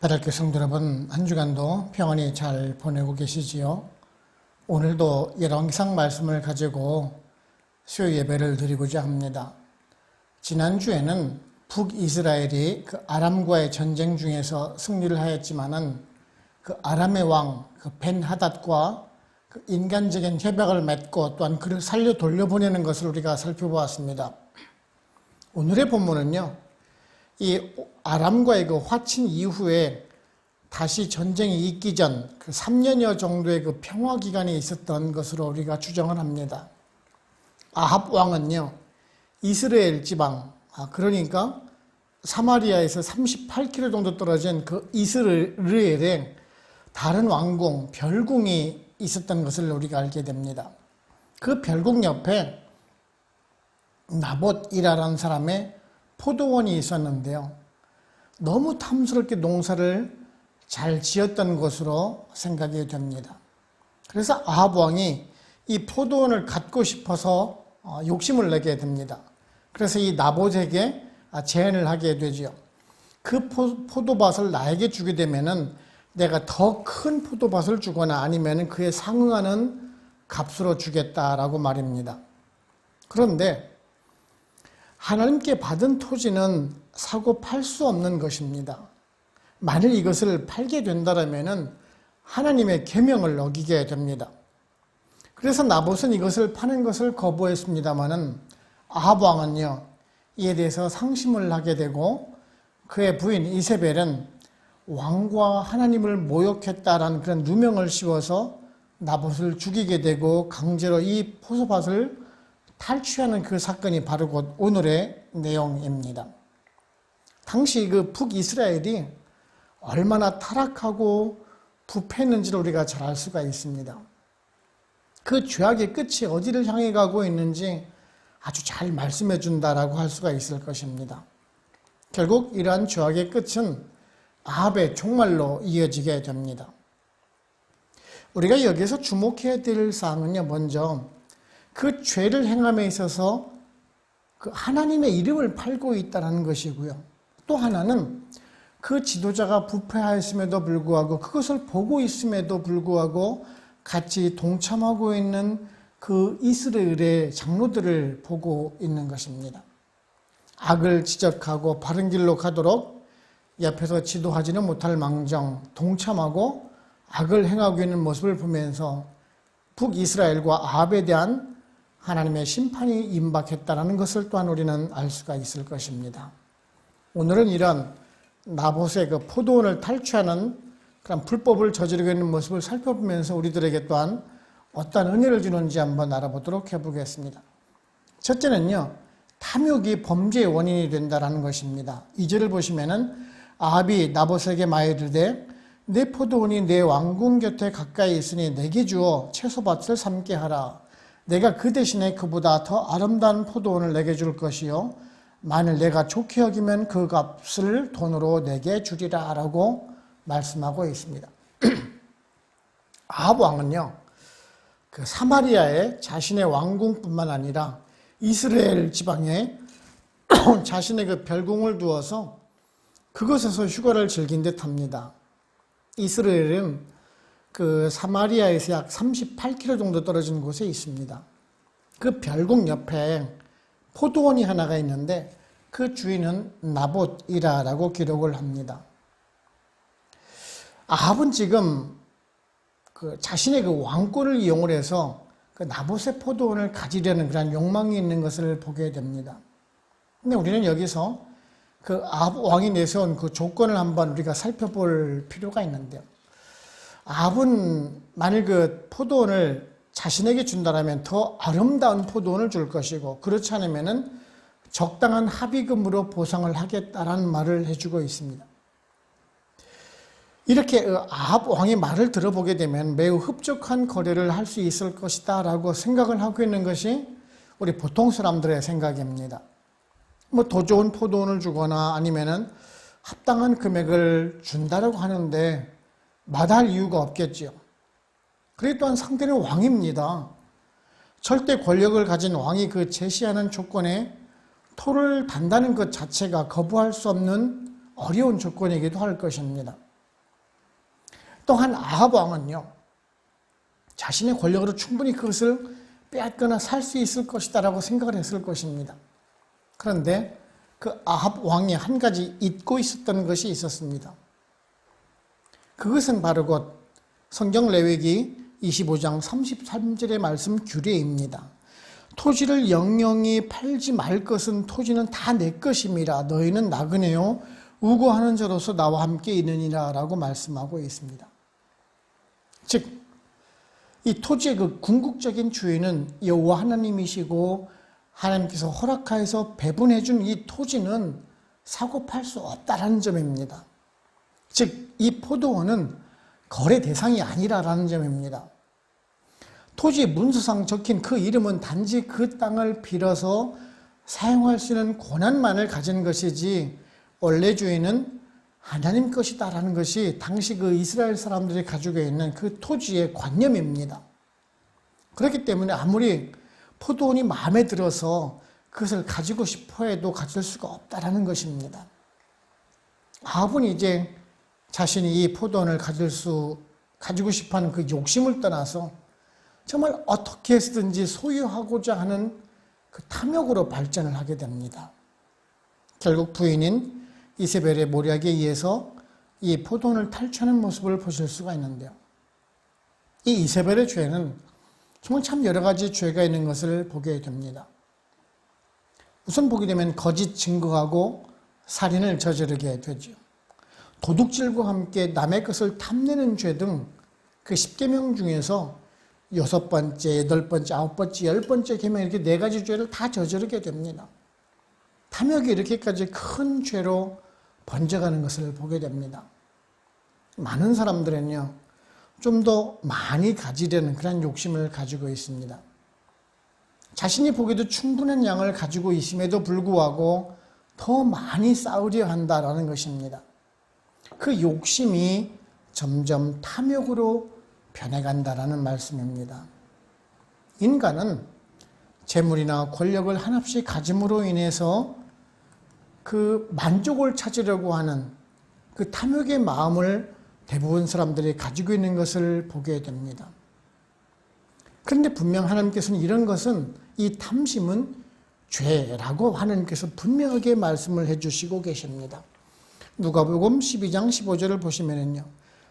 바랄교 성도 여러분, 한 주간도 평안히 잘 보내고 계시지요? 오늘도 열왕기상 말씀을 가지고 수요 예배를 드리고자 합니다. 지난주에는 북이스라엘이 그 아람과의 전쟁 중에서 승리를 하였지만은 그 아람의 왕 벤하닷과 그 인간적인 협약을 맺고 또한 그를 살려 돌려보내는 것을 우리가 살펴보았습니다. 오늘의 본문은요, 이 아람과의 그 화친 이후에 다시 전쟁이 있기 전 그 3년여 정도의 그 평화 기간이 있었던 것으로 우리가 추정을 합니다. 아합 왕은요, 이스라엘 지방, 그러니까 사마리아에서 38km 정도 떨어진 그 이스라엘에 다른 왕궁, 별궁이 있었던 것을 우리가 알게 됩니다. 그 별궁 옆에 나봇이라는 사람의 포도원이 있었는데요. 너무 탐스럽게 농사를 잘 지었던 것으로 생각이 됩니다. 그래서 아합 왕이 이 포도원을 갖고 싶어서 욕심을 내게 됩니다. 그래서 이 나봇에게 제안을 하게 되죠. 그 포도밭을 나에게 주게 되면은 내가 더 큰 포도밭을 주거나 아니면 그에 상응하는 값으로 주겠다라고 말입니다. 그런데 하나님께 받은 토지는 사고 팔 수 없는 것입니다. 만일 이것을 팔게 된다면 하나님의 계명을 어기게 됩니다. 그래서 나봇은 이것을 파는 것을 거부했습니다마는 아합 왕은요, 이에 대해서 상심을 하게 되고 그의 부인 이세벨은 왕과 하나님을 모욕했다라는 그런 누명을 씌워서 나봇을 죽이게 되고 강제로 이 포도밭을 탈취하는 그 사건이 바로 곧 오늘의 내용입니다. 당시 그 북이스라엘이 얼마나 타락하고 부패했는지를 우리가 잘 알 수가 있습니다. 그 죄악의 끝이 어디를 향해 가고 있는지 아주 잘 말씀해 준다라고 할 수가 있을 것입니다. 결국 이러한 죄악의 끝은 아합의 종말로 이어지게 됩니다. 우리가 여기서 주목해야 될 사항은요, 먼저 그 죄를 행함에 있어서 그 하나님의 이름을 팔고 있다는 것이고요. 또 하나는 그 지도자가 부패하였음에도 불구하고 그것을 보고 있음에도 불구하고 같이 동참하고 있는 그 이스라엘의 장로들을 보고 있는 것입니다. 악을 지적하고 바른 길로 가도록 옆에서 지도하지는 못할 망정 동참하고 악을 행하고 있는 모습을 보면서 북이스라엘과 아합에 대한 하나님의 심판이 임박했다는 것을 또한 우리는 알 수가 있을 것입니다. 오늘은 이런 나봇의 그 포도원을 탈취하는 그런 불법을 저지르고 있는 모습을 살펴보면서 우리들에게 또한 어떤 은혜를 주는지 한번 알아보도록 해보겠습니다. 첫째는요, 탐욕이 범죄의 원인이 된다는 것입니다. 2절을 보시면은 아합이 나봇에게 말이르되 내 포도원이 내 왕궁 곁에 가까이 있으니 내게 주어 채소밭을 삼게 하라. 내가 그 대신에 그보다 더 아름다운 포도원을 내게 줄 것이요 만일 내가 좋게 여기면 그 값을 돈으로 내게 주리라 라고 말씀하고 있습니다. 아합 왕은요, 그 사마리아에 자신의 왕궁뿐만 아니라 이스라엘 지방에 자신의 그 별궁을 두어서 그곳에서 휴가를 즐긴 듯 합니다. 이스라엘은 그 사마리아에서 약 38km 정도 떨어진 곳에 있습니다. 그 별궁 옆에 포도원이 하나가 있는데 그 주인은 나봇이라고 기록을 합니다. 아합은 지금 그 자신의 그 왕권을 이용을 해서 그 나봇의 포도원을 가지려는 그런 욕망이 있는 것을 보게 됩니다. 근데 우리는 여기서 그 아합 왕이 내세운 그 조건을 한번 우리가 살펴볼 필요가 있는데요. 아합은 만일 그 포도원을 자신에게 준다면 더 아름다운 포도원을 줄 것이고 그렇지 않으면 적당한 합의금으로 보상을 하겠다라는 말을 해주고 있습니다. 이렇게 아합 왕의 말을 들어보게 되면 매우 흡족한 거래를 할 수 있을 것이다 라고 생각을 하고 있는 것이 우리 보통 사람들의 생각입니다. 뭐 더 좋은 포도원을 주거나 아니면은 합당한 금액을 준다라고 하는데 마다할 이유가 없겠지요. 그리고 또한 상대는 왕입니다. 절대 권력을 가진 왕이 그 제시하는 조건에 토를 단다는 것 자체가 거부할 수 없는 어려운 조건이기도 할 것입니다. 또한 아합 왕은요, 자신의 권력으로 충분히 그것을 빼앗거나 살 수 있을 것이다라고 생각을 했을 것입니다. 그런데 그 아합 왕이 한 가지 잊고 있었던 것이 있었습니다. 그것은 바로 곧 성경 레위기 25장 33절의 말씀 규례입니다. 토지를 영영이 팔지 말 것은 토지는 다 내 것임이라. 너희는 나그네요 우고하는 자로서 나와 함께 있느니라 라고 말씀하고 있습니다. 즉, 이 토지의 그 궁극적인 주인은 여호와 하나님이시고 하나님께서 허락하여서 배분해 준 이 토지는 사고 팔 수 없다라는 점입니다. 즉, 이 포도원은 거래 대상이 아니라라는 점입니다. 토지 문서상 적힌 그 이름은 단지 그 땅을 빌어서 사용할 수 있는 권한만을 가진 것이지 원래 주인은 하나님 것이다라는 것이 당시 그 이스라엘 사람들이 가지고 있는 그 토지의 관념입니다. 그렇기 때문에 아무리 포도원이 마음에 들어서 그것을 가지고 싶어 해도 가질 수가 없다라는 것입니다. 아합은 이제 자신이 이 포도원을 가지고 싶어 하는 그 욕심을 떠나서 정말 어떻게 해서든지 소유하고자 하는 그 탐욕으로 발전을 하게 됩니다. 결국 부인인 이세벨의 모략에 의해서 이 포도원을 탈취하는 모습을 보실 수가 있는데요. 이 이세벨의 죄는 정말 참 여러 가지 죄가 있는 것을 보게 됩니다. 우선 보게 되면 거짓 증거하고 살인을 저지르게 되죠. 도둑질과 함께 남의 것을 탐내는 죄 등 그 10계명 중에서 6번째, 8번째, 9번째, 10번째 계명 이렇게 4가지 죄를 다 저지르게 됩니다. 탐욕이 이렇게까지 큰 죄로 번져가는 것을 보게 됩니다. 많은 사람들은요, 좀 더 많이 가지려는 그런 욕심을 가지고 있습니다. 자신이 보기도 충분한 양을 가지고 있음에도 불구하고 더 많이 쌓으려 한다라는 것입니다. 그 욕심이 점점 탐욕으로 변해간다라는 말씀입니다. 인간은 재물이나 권력을 한없이 가짐으로 인해서 그 만족을 찾으려고 하는 그 탐욕의 마음을 대부분 사람들이 가지고 있는 것을 보게 됩니다. 그런데 분명 하나님께서는 이런 것은, 이 탐심은 죄라고 하나님께서 분명하게 말씀을 해주시고 계십니다. 누가복음 12장 15절을 보시면요,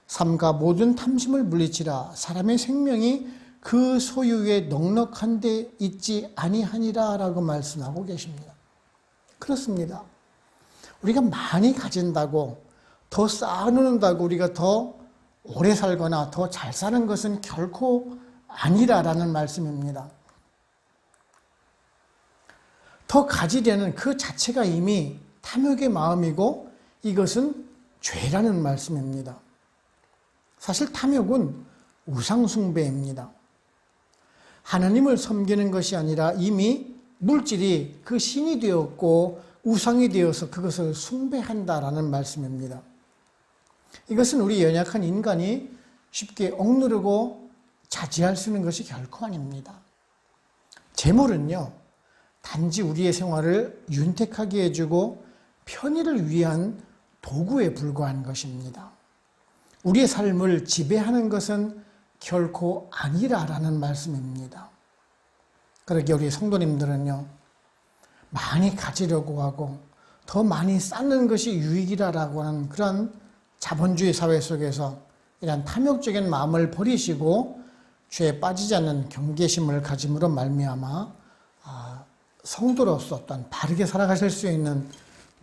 삼가 모든 탐심을 물리치라. 사람의 생명이 그 소유에 넉넉한 데 있지 아니하니라 라고 말씀하고 계십니다. 그렇습니다. 우리가 많이 가진다고, 더 쌓아놓는다고 우리가 더 오래 살거나 더 잘 사는 것은 결코 아니라라는 말씀입니다. 더 가지려는 그 자체가 이미 탐욕의 마음이고 이것은 죄라는 말씀입니다. 사실 탐욕은 우상숭배입니다. 하나님을 섬기는 것이 아니라 이미 물질이 그 신이 되었고 우상이 되어서 그것을 숭배한다라는 말씀입니다. 이것은 우리 연약한 인간이 쉽게 억누르고 자제할 수 있는 것이 결코 아닙니다. 재물은요, 단지 우리의 생활을 윤택하게 해주고 편의를 위한 도구에 불과한 것입니다. 우리의 삶을 지배하는 것은 결코 아니라라는 말씀입니다. 그러기에 우리 성도님들은요, 많이 가지려고 하고 더 많이 쌓는 것이 유익이라고 하는 그런 자본주의 사회 속에서 이런 탐욕적인 마음을 버리시고 죄에 빠지지 않는 경계심을 가짐으로 말미암아 성도로서 또한 바르게 살아가실 수 있는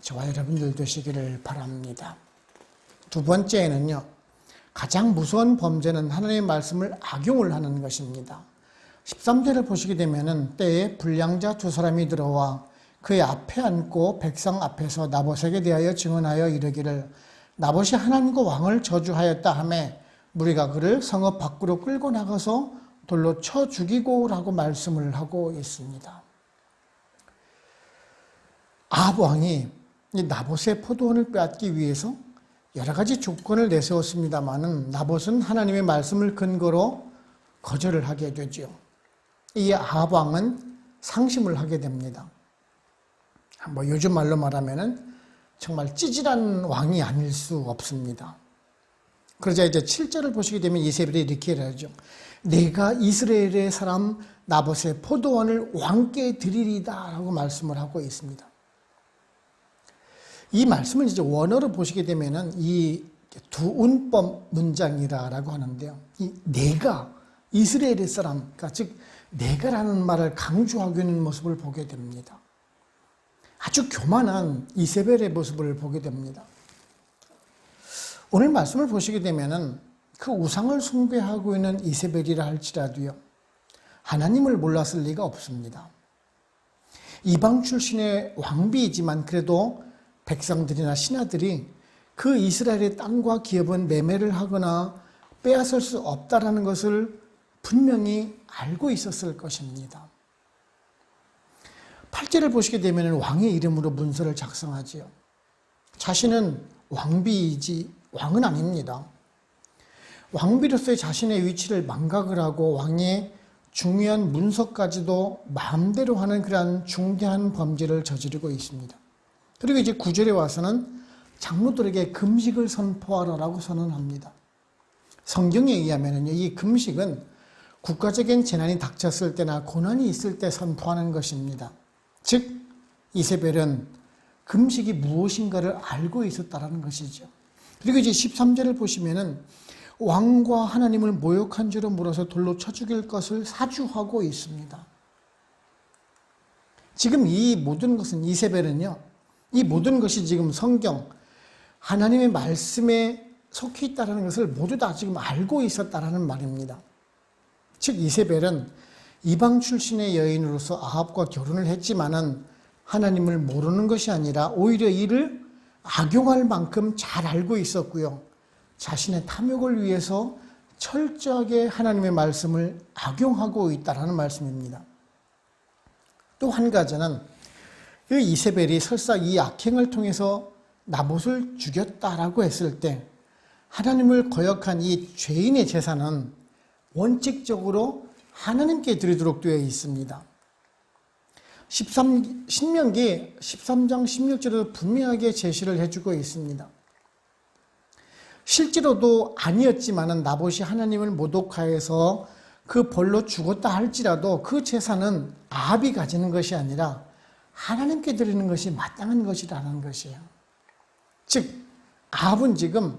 저와 여러분들 되시기를 바랍니다. 두 번째는요, 가장 무서운 범죄는 하나님의 말씀을 악용을 하는 것입니다. 13절을 보시게 되면은 때에 불량자 두 사람이 들어와 그의 앞에 앉고 백성 앞에서 나봇에게 대하여 증언하여 이르기를 나봇이 하나님과 왕을 저주하였다 하며 무리가 그를 성읍 밖으로 끌고 나가서 돌로 쳐 죽이고 라고 말씀을 하고 있습니다. 아합 왕이 이 나봇의 포도원을 빼앗기 위해서 여러 가지 조건을 내세웠습니다마는 나봇은 하나님의 말씀을 근거로 거절을 하게 되죠. 이 아합 왕은 상심을 하게 됩니다. 요즘 말로 말하면은 정말 찌질한 왕이 아닐 수 없습니다. 그러자 이제 7절을 보시게 되면 이세벨이 이렇게 말하죠. 내가 이스라엘의 사람 나봇의 포도원을 왕께 드리리다 라고 말씀을 하고 있습니다. 이 말씀을 이제 원어로 보시게 되면은 이 두운법 문장이라고 하는데요. 이 내가 이스라엘의 사람, 그러니까 즉 내가라는 말을 강조하고 있는 모습을 보게 됩니다. 아주 교만한 이세벨의 모습을 보게 됩니다. 오늘 말씀을 보시게 되면은 그 우상을 숭배하고 있는 이세벨이라 할지라도요, 하나님을 몰랐을 리가 없습니다. 이방 출신의 왕비이지만 그래도 백성들이나 신하들이 그 이스라엘의 땅과 기업은 매매를 하거나 빼앗을 수 없다라는 것을 분명히 알고 있었을 것입니다. 8절을 보시게 되면 왕의 이름으로 문서를 작성하지요. 자신은 왕비이지 왕은 아닙니다. 왕비로서의 자신의 위치를 망각을 하고 왕의 중요한 문서까지도 마음대로 하는 그러한 중대한 범죄를 저지르고 있습니다. 그리고 이제 9절에 와서는 장로들에게 금식을 선포하라라고 선언합니다. 성경에 의하면 이 금식은 국가적인 재난이 닥쳤을 때나 고난이 있을 때 선포하는 것입니다. 즉 이세벨은 금식이 무엇인가를 알고 있었다는 것이죠. 그리고 이제 13절을 보시면은 왕과 하나님을 모욕한 죄로 물어서 돌로 쳐 죽일 것을 사주하고 있습니다. 지금 이 모든 것은 이세벨은요, 이 모든 것이 지금 성경 하나님의 말씀에 속해 있다는 것을 모두 다 지금 알고 있었다는 말입니다. 즉 이세벨은 이방 출신의 여인으로서 아합과 결혼을 했지만은 하나님을 모르는 것이 아니라 오히려 이를 악용할 만큼 잘 알고 있었고요. 자신의 탐욕을 위해서 철저하게 하나님의 말씀을 악용하고 있다는 말씀입니다. 또 한 가지는 이 이세벨이 설사 이 악행을 통해서 나봇을 죽였다라고 했을 때 하나님을 거역한 이 죄인의 재산은 원칙적으로 하나님께 드리도록 되어 있습니다. 신명기 13장 16절에도 분명하게 제시를 해주고 있습니다. 실제로도 아니었지만은 나봇이 하나님을 모독하여서 그 벌로 죽었다 할지라도 그 재산은 아합이 가지는 것이 아니라 하나님께 드리는 것이 마땅한 것이라는 것이에요. 즉 아합은 지금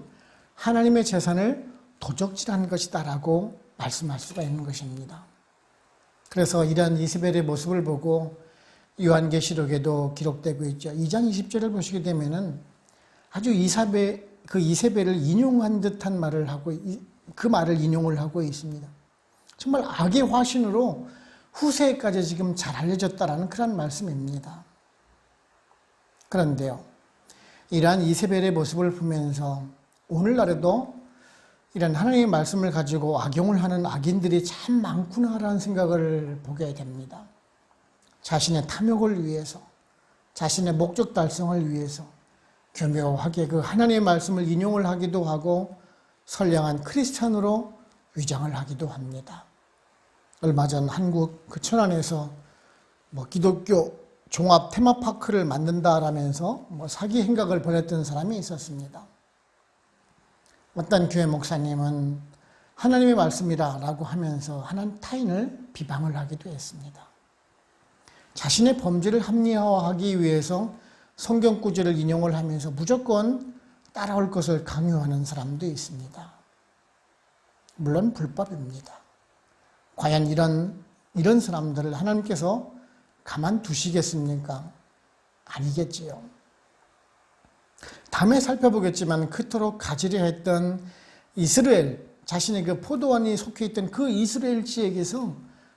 하나님의 재산을 도적질한 것이다라고 말씀할 수가 있는 것입니다. 그래서 이러한 이세벨의 모습을 보고 요한계시록에도 기록되고 있죠. 2장 20절을 보시게 되면은 아주 이세벨을 인용한 듯한 말을 하고, 그 말을 인용을 하고 있습니다. 정말 악의 화신으로 후세까지 지금 잘 알려졌다라는 그런 말씀입니다. 그런데요, 이러한 이세벨의 모습을 보면서 오늘날에도 이런 하나님의 말씀을 가지고 악용을 하는 악인들이 참 많구나라는 생각을 보게 됩니다. 자신의 탐욕을 위해서, 자신의 목적 달성을 위해서 교묘하게 그 하나님의 말씀을 인용을 하기도 하고 선량한 크리스찬으로 위장을 하기도 합니다. 얼마 전 한국 그 천안에서 기독교 종합 테마파크를 만든다라면서 사기 행각을 벌였던 사람이 있었습니다. 어떤 교회 목사님은 하나님의 말씀이라고 하면서 하나님 타인을 비방을 하기도 했습니다. 자신의 범죄를 합리화하기 위해서 성경 구절을 인용을 하면서 무조건 따라올 것을 강요하는 사람도 있습니다. 물론 불법입니다. 과연 이런 사람들을 하나님께서 가만두시겠습니까? 아니겠지요. 다음에 살펴보겠지만 그토록 가지려 했던 이스라엘, 자신의 그 포도원이 속해 있던 그 이스라엘지에게서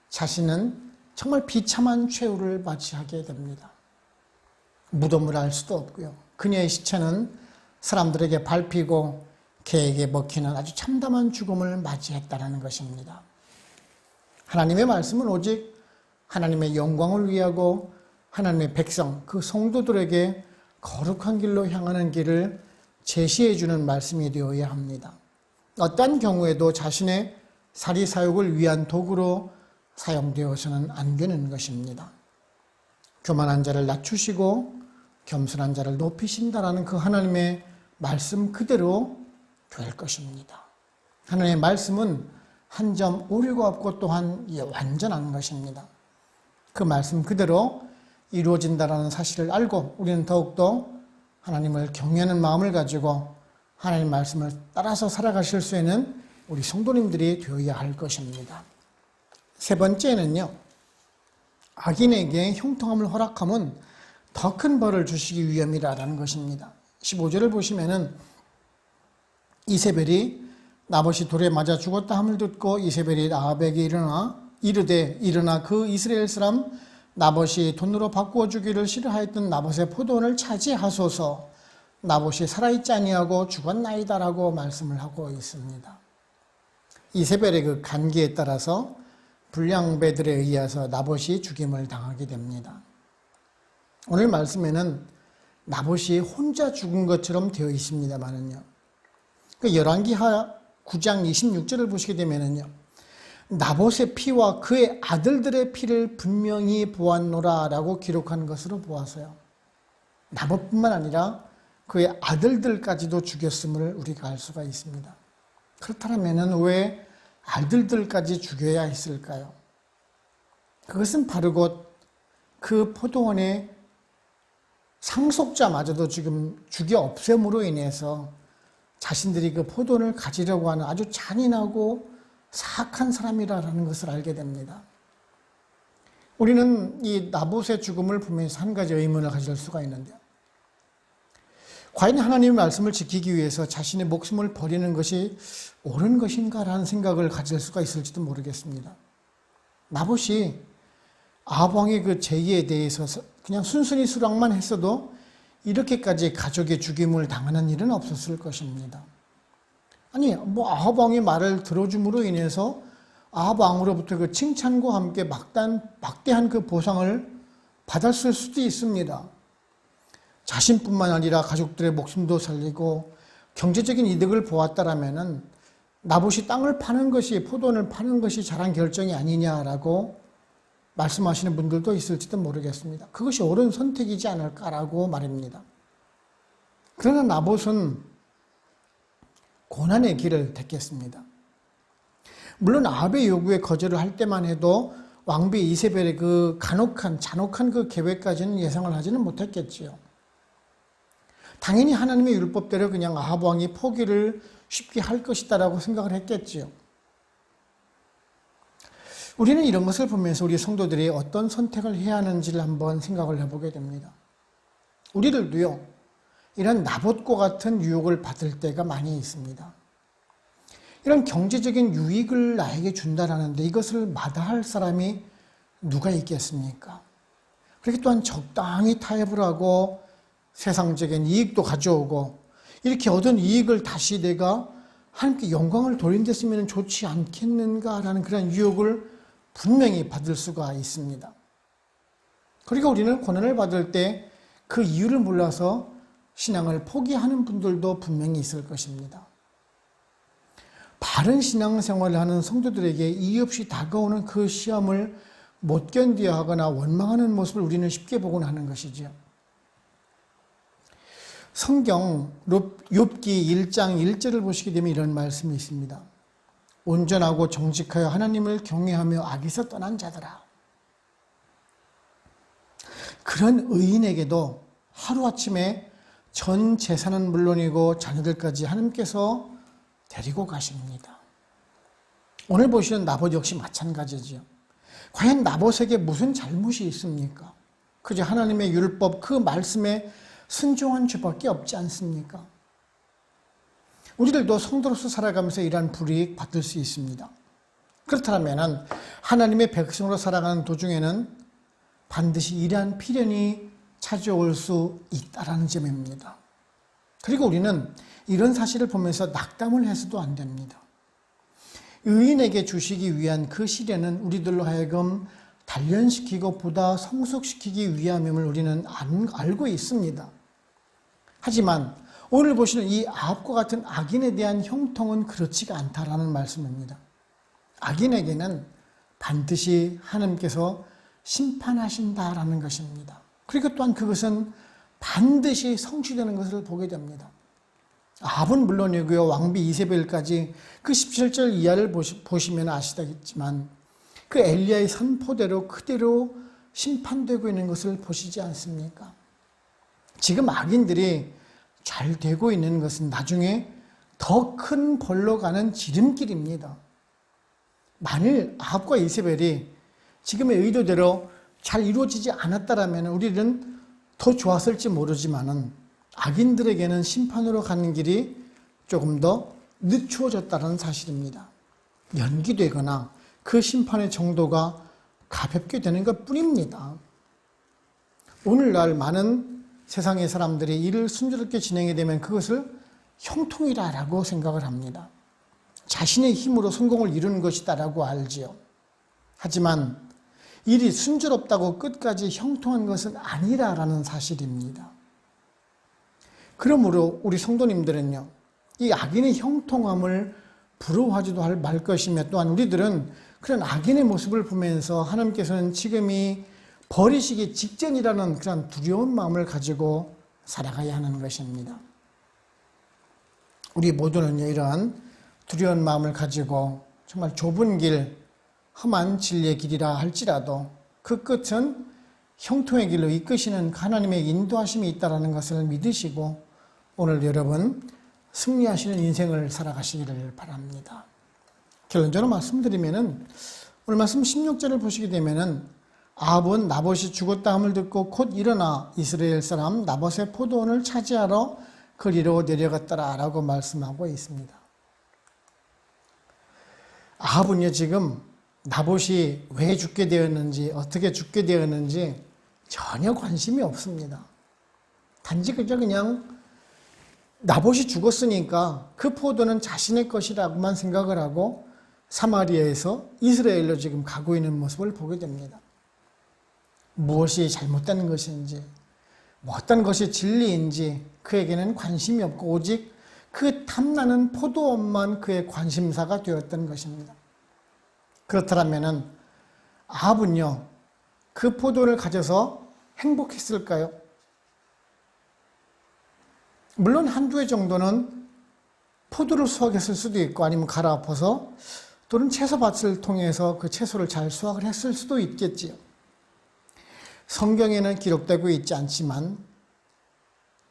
자신은 정말 비참한 최후를 맞이하게 됩니다. 무덤을 알 수도 없고요. 그녀의 시체는 사람들에게 밟히고 개에게 먹히는 아주 참담한 죽음을 맞이했다는 것입니다. 하나님의 말씀은 오직 하나님의 영광을 위하고 하나님의 백성, 그 성도들에게 거룩한 길로 향하는 길을 제시해 주는 말씀이 되어야 합니다. 어떠한 경우에도 자신의 사리사욕을 위한 도구로 사용되어서는 안 되는 것입니다. 교만한 자를 낮추시고 겸손한 자를 높이신다라는 그 하나님의 말씀 그대로 될 것입니다. 하나님의 말씀은 한 점 오류가 없고 또한 완전한 것입니다. 그 말씀 그대로 이루어진다는 사실을 알고 우리는 더욱더 하나님을 경외하는 마음을 가지고 하나님 말씀을 따라서 살아가실 수 있는 우리 성도님들이 되어야 할 것입니다. 세 번째는요, 악인에게 형통함을 허락함은 더 큰 벌을 주시기 위함이라는 것입니다. 15절을 보시면은 이세벨이 나봇이 돌에 맞아 죽었다 함을 듣고 이세벨이 아합에게 이르되 일어나 그 이스라엘 사람 나봇이 돈으로 바꾸어 주기를 싫어하였던 나봇의 포도원을 차지하소서. 나봇이 살아있지 아니하고 죽었나이다라고 말씀을 하고 있습니다. 이세벨의 그 간기에 따라서 불량배들에 의해서 나봇이 죽임을 당하게 됩니다. 오늘 말씀에는 나봇이 혼자 죽은 것처럼 되어 있습니다만은요. 그 열왕기하 9장 26절을 보시게 되면은요. 나봇의 피와 그의 아들들의 피를 분명히 보았노라라고 기록한 것으로 보아서요. 나봇뿐만 아니라 그의 아들들까지도 죽였음을 우리가 알 수가 있습니다. 그렇다면 왜 아들들까지 죽여야 했을까요? 그것은 바로 곧 그 포도원의 상속자마저도 지금 죽여 없앰으로 인해서 자신들이 그 포도원을 가지려고 하는 아주 잔인하고 사악한 사람이라는 것을 알게 됩니다. 우리는 이 나봇의 죽음을 보면서 한 가지 의문을 가질 수가 있는데요. 과연 하나님의 말씀을 지키기 위해서 자신의 목숨을 버리는 것이 옳은 것인가라는 생각을 가질 수가 있을지도 모르겠습니다. 나봇이 아합 왕의 그 제의에 대해서 그냥 순순히 수락만 했어도 이렇게까지 가족의 죽임을 당하는 일은 없었을 것입니다. 아니, 아합 왕의 말을 들어줌으로 인해서 아합 왕으로부터 그 칭찬과 함께 막대한 그 보상을 받았을 수도 있습니다. 자신뿐만 아니라 가족들의 목숨도 살리고 경제적인 이득을 보았다라면은 나봇이 땅을 파는 것이, 포도원을 파는 것이 잘한 결정이 아니냐라고 말씀하시는 분들도 있을지도 모르겠습니다. 그것이 옳은 선택이지 않을까라고 말입니다. 그러나 나봇은 고난의 길을 택했습니다. 물론 아합의 요구에 거절을 할 때만 해도 왕비 이세벨의 그 잔혹한 그 계획까지는 예상을 하지는 못했겠지요. 당연히 하나님의 율법대로 그냥 아합 왕이 포기를 쉽게 할 것이다라고 생각을 했겠지요. 우리는 이런 것을 보면서 우리 성도들이 어떤 선택을 해야 하는지를 한번 생각을 해보게 됩니다. 우리들도요, 이런 나봇과 같은 유혹을 받을 때가 많이 있습니다. 이런 경제적인 유익을 나에게 준다라는데 이것을 마다할 사람이 누가 있겠습니까? 그렇게 또한 적당히 타협을 하고 세상적인 이익도 가져오고 이렇게 얻은 이익을 다시 내가 하나님께 영광을 돌린댔으면 좋지 않겠는가라는 그런 유혹을 분명히 받을 수가 있습니다. 그리고 우리는 고난을 받을 때 그 이유를 몰라서 신앙을 포기하는 분들도 분명히 있을 것입니다. 바른 신앙생활을 하는 성도들에게 이유 없이 다가오는 그 시험을 못 견뎌야 하거나 원망하는 모습을 우리는 쉽게 보곤 하는 것이죠. 성경 욥기 1장 1절을 보시게 되면 이런 말씀이 있습니다. 온전하고 정직하여 하나님을 경외하며 악에서 떠난 자들아. 그런 의인에게도 하루아침에 전 재산은 물론이고 자녀들까지 하나님께서 데리고 가십니다. 오늘 보시는 나봇 역시 마찬가지죠. 과연 나봇에게 무슨 잘못이 있습니까? 그저 하나님의 율법 그 말씀에 순종한 죄밖에 없지 않습니까? 우리들도 성도로서 살아가면서 이러한 불이익 받을 수 있습니다. 그렇다면 하나님의 백성으로 살아가는 도중에는 반드시 이러한 필연이 찾아올 수 있다는 점입니다. 그리고 우리는 이런 사실을 보면서 낙담을 해서도 안 됩니다. 의인에게 주시기 위한 그 시련은 우리들로 하여금 단련시키고 보다 성숙시키기 위함임을 우리는 알고 있습니다. 하지만 오늘 보시는 이 아합과 같은 악인에 대한 형통은 그렇지가 않다라는 말씀입니다. 악인에게는 반드시 하나님께서 심판하신다라는 것입니다. 그리고 또한 그것은 반드시 성취되는 것을 보게 됩니다. 아합은 물론이고요, 왕비 이세벨까지 그 17절 이하를 보시면 아시겠지만 그 엘리야의 선포대로 그대로 심판되고 있는 것을 보시지 않습니까? 지금 악인들이 잘 되고 있는 것은 나중에 더 큰 벌로 가는 지름길입니다. 만일 아합과 이세벨이 지금의 의도대로 잘 이루어지지 않았다면 우리는 더 좋았을지 모르지만은 악인들에게는 심판으로 가는 길이 조금 더 늦추어졌다는 사실입니다. 연기되거나 그 심판의 정도가 가볍게 되는 것 뿐입니다. 오늘날 많은 세상의 사람들이 일을 순조롭게 진행이 되면 그것을 형통이라고 생각을 합니다. 자신의 힘으로 성공을 이루는 것이다라고 알지요. 하지만 일이 순조롭다고 끝까지 형통한 것은 아니라는 사실입니다. 그러므로 우리 성도님들은요, 이 악인의 형통함을 부러워하지도 말 것이며 또한 우리들은 그런 악인의 모습을 보면서 하나님께서는 지금이 버리시기 직전이라는 그런 두려운 마음을 가지고 살아가야 하는 것입니다. 우리 모두는요, 이러한 두려운 마음을 가지고 정말 좁은 길, 험한 진리의 길이라 할지라도 그 끝은 형통의 길로 이끄시는 하나님의 인도하심이 있다는 것을 믿으시고 오늘 여러분 승리하시는 인생을 살아가시기를 바랍니다. 결론적으로 말씀드리면은 오늘 말씀 16절을 보시게 되면은 아합은 나봇이 죽었다 함을 듣고 곧 일어나 이스라엘 사람 나봇의 포도원을 차지하러 거리로 내려갔더라라고 말씀하고 있습니다. 아합은요, 지금 나봇이 왜 죽게 되었는지 어떻게 죽게 되었는지 전혀 관심이 없습니다. 단지 그냥 나봇이 죽었으니까 그 포도는 자신의 것이라고만 생각을 하고 사마리아에서 이스라엘로 지금 가고 있는 모습을 보게 됩니다. 무엇이 잘못된 것인지 어떤 것이 진리인지 그에게는 관심이 없고 오직 그 탐나는 포도원만 그의 관심사가 되었던 것입니다. 그렇다면 아합은요, 그 포도를 가져서 행복했을까요? 물론 한두 해 정도는 포도를 수확했을 수도 있고 아니면 갈아엎어서 또는 채소밭을 통해서 그 채소를 잘 수확을 했을 수도 있겠지요. 성경에는 기록되고 있지 않지만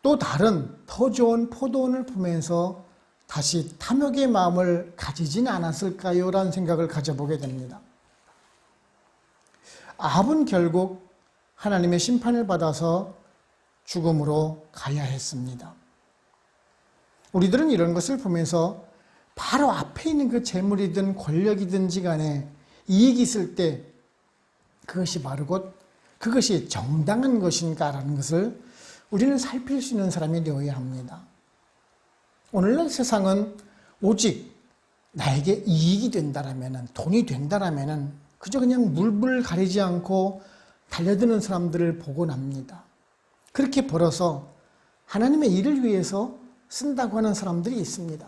또 다른 더 좋은 포도원을 보면서 다시 탐욕의 마음을 가지진 않았을까요? 라는 생각을 가져보게 됩니다. 아합은 결국 하나님의 심판을 받아서 죽음으로 가야 했습니다. 우리들은 이런 것을 보면서 바로 앞에 있는 그 재물이든 권력이든지 간에 이익이 있을 때 그것이 바르고 그것이 정당한 것인가라는 것을 우리는 살필 수 있는 사람이 되어야 합니다. 오늘날 세상은 오직 나에게 이익이 된다라면, 돈이 된다라면 그저 그냥 물불 가리지 않고 달려드는 사람들을 보곤 합니다. 그렇게 벌어서 하나님의 일을 위해서 쓴다고 하는 사람들이 있습니다.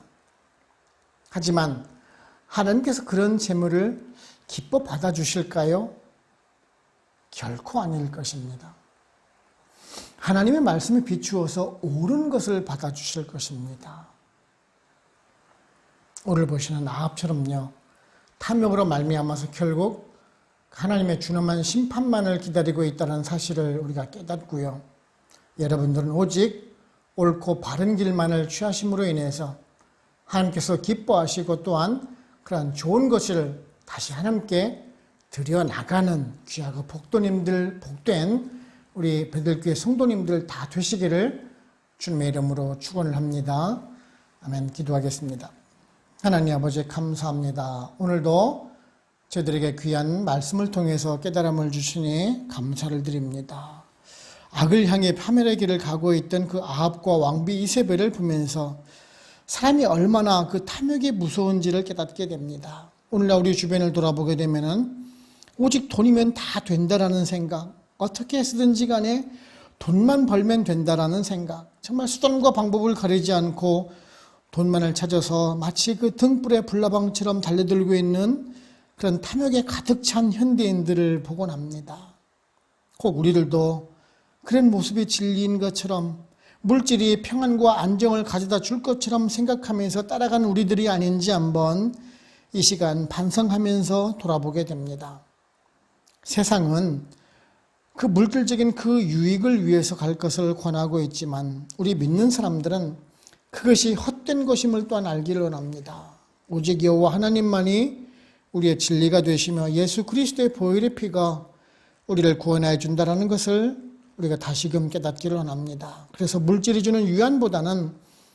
하지만 하나님께서 그런 재물을 기뻐 받아주실까요? 결코 아닐 것입니다. 하나님의 말씀에 비추어서 옳은 것을 받아주실 것입니다. 오늘 보시는 아합처럼요, 탐욕으로 말미암아서 결국 하나님의 준엄한 심판만을 기다리고 있다는 사실을 우리가 깨닫고요. 여러분들은 오직 옳고 바른 길만을 취하심으로 인해서 하나님께서 기뻐하시고 또한 그러한 좋은 것을 다시 하나님께 드려나가는 귀하고 복된 우리 베들교회 성도님들 다 되시기를 주님의 이름으로 축원을 합니다. 아멘. 기도하겠습니다. 하나님 아버지 감사합니다. 오늘도 저희들에게 귀한 말씀을 통해서 깨달음을 주시니 감사를 드립니다. 악을 향해 파멸의 길을 가고 있던 그 아합과 왕비 이세벨을 보면서 사람이 얼마나 그 탐욕이 무서운지를 깨닫게 됩니다. 오늘날 우리 주변을 돌아보게 되면은 오직 돈이면 다 된다라는 생각, 어떻게 쓰든지 간에 돈만 벌면 된다라는 생각, 정말 수단과 방법을 가리지 않고 돈만을 찾아서 마치 그 등불의 불나방처럼 달려들고 있는 그런 탐욕에 가득 찬 현대인들을 보곤 합니다. 꼭 우리들도 그런 모습이 진리인 것처럼 물질이 평안과 안정을 가져다 줄 것처럼 생각하면서 따라간 우리들이 아닌지 한번 이 시간 반성하면서 돌아보게 됩니다. 세상은 그 물질적인 그 유익을 위해서 갈 것을 권하고 있지만 우리 믿는 사람들은 그것이 헛된 것임을 또한 알기를 원합니다. 오직 여호와 하나님만이 우리의 진리가 되시며 예수 그리스도의 보혈의 피가 우리를 구원하여 준다는 것을 우리가 다시금 깨닫기를 원합니다. 그래서 물질이 주는 위안보다는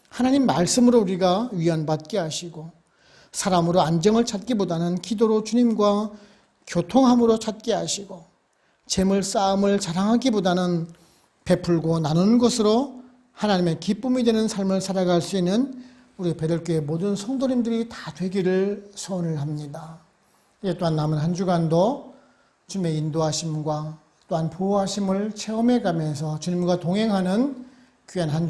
하나님 말씀으로 우리가 위안받게 하시고 사람으로 안정을 찾기보다는 기도로 주님과 교통함으로 찾게 하시고 재물 쌓음을 자랑하기보다는 베풀고 나누는 것으로 하나님의 기쁨이 되는 삶을 살아갈 수 있는 우리 베들교회 모든 성도님들이 다 되기를 소원을 합니다. 이 또한 남은 한 주간도 주님의 인도하심과 또한 보호하심을 체험해 가면서 주님과 동행하는 귀한 한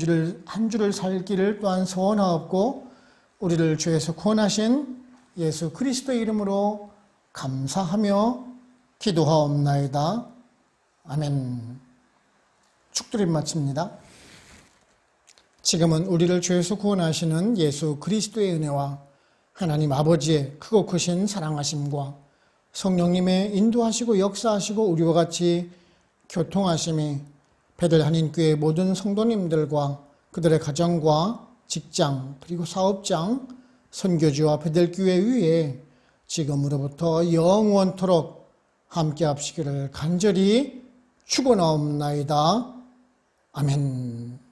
주를 살기를 또한 소원하옵고 우리를 죄에서 구원하신 예수 그리스도의 이름으로 감사하며 기도하옵나이다. 아멘. 축도를 마칩니다. 지금은 우리를 죄에서 구원하시는 예수 그리스도의 은혜와 하나님 아버지의 크고 크신 사랑하심과 성령님의 인도하시고 역사하시고 우리와 같이 교통하심이 베들 한인교회 모든 성도님들과 그들의 가정과 직장 그리고 사업장 선교지와 베들교회 위에 지금으로부터 영원토록 함께 합시기를 간절히 축원하옵나이다. 아멘.